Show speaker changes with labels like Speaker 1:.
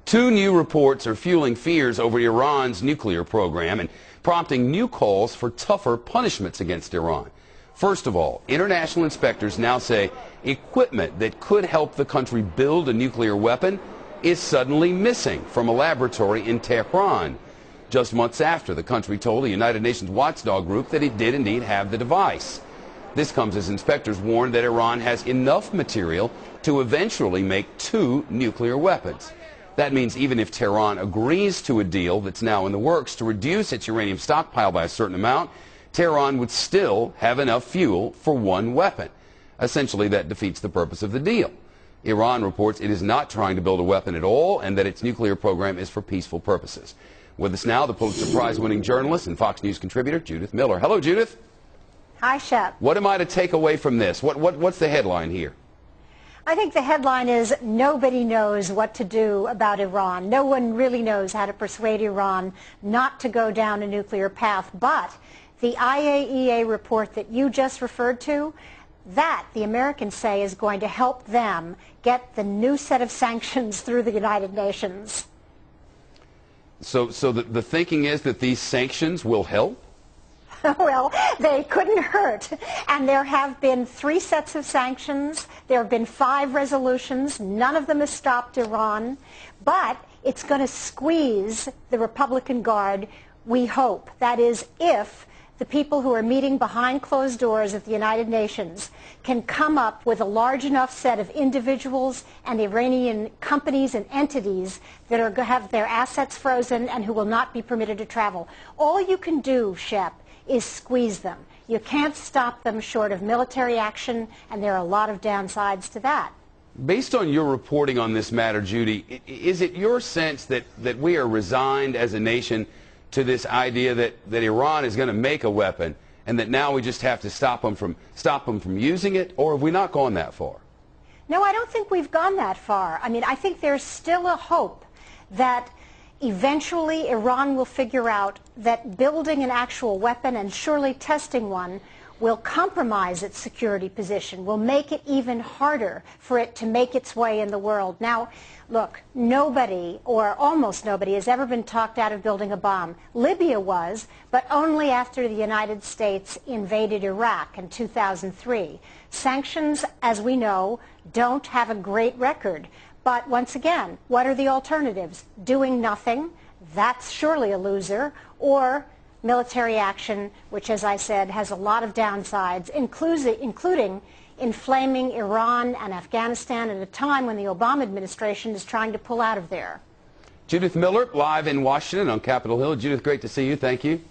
Speaker 1: Two new reports are fueling fears over Iran's nuclear program and prompting new calls for tougher punishments against Iran. First of all, international inspectors now say equipment that could help the country build a nuclear weapon is suddenly missing from a laboratory in Tehran, just months after the country told a United Nations watchdog group that it did indeed have the device. This comes as inspectors warn that Iran has enough material to eventually make two nuclear weapons. That means even if Tehran agrees to a deal that's now in the works to reduce its uranium stockpile by a certain amount, Tehran would still have enough fuel for one weapon. Essentially, that defeats the purpose of the deal. Iran reports it is not trying to build a weapon at all and that its nuclear program is for peaceful purposes. With us now, the Pulitzer Prize-winning journalist and Fox News contributor, Judith Miller. Hello, Judith.
Speaker 2: Hi, Shep.
Speaker 1: What am I to take away from this? What's the headline here?
Speaker 2: I think the headline is nobody knows what to do about Iran. No one really knows how to persuade Iran not to go down a nuclear path. But the IAEA report that you just referred to, that the Americans say is going to help them get the new set of sanctions through the United Nations.
Speaker 1: So the thinking is that these sanctions will help?
Speaker 2: Well, they couldn't hurt. And there have been 3 sets of sanctions. There have been 5 resolutions. None of them has stopped Iran. But it's going to squeeze the Republican Guard, we hope. That is, if the people who are meeting behind closed doors at the United Nations can come up with a large enough set of individuals and Iranian companies and entities that are going to have their assets frozen and who will not be permitted to travel. All you can do, Shep, is squeeze them. You can't stop them short of military action, and there are a lot of downsides to that.
Speaker 1: Based on your reporting on this matter, Judy, is it your sense that we are resigned as a nation to this idea that Iran is going to make a weapon and that now we just have to stop them from using it, or have we not gone that far?
Speaker 2: No, I don't think we've gone that far. I mean, I think there's still a hope that eventually Iran will figure out that building an actual weapon and surely testing one will compromise its security position, will make it even harder for it to make its way in the world. Now, look, nobody, or almost nobody, has ever been talked out of building a bomb. Libya was, but only after the United States invaded Iraq in 2003. Sanctions, as we know, don't have a great record. But once again, what are the alternatives? Doing nothing, that's surely a loser, or military action, which, as I said, has a lot of downsides, including inflaming Iran and Afghanistan at a time when the Obama administration is trying to pull out of there.
Speaker 1: Judith Miller, live in Washington on Capitol Hill. Judith, great to see you. Thank you.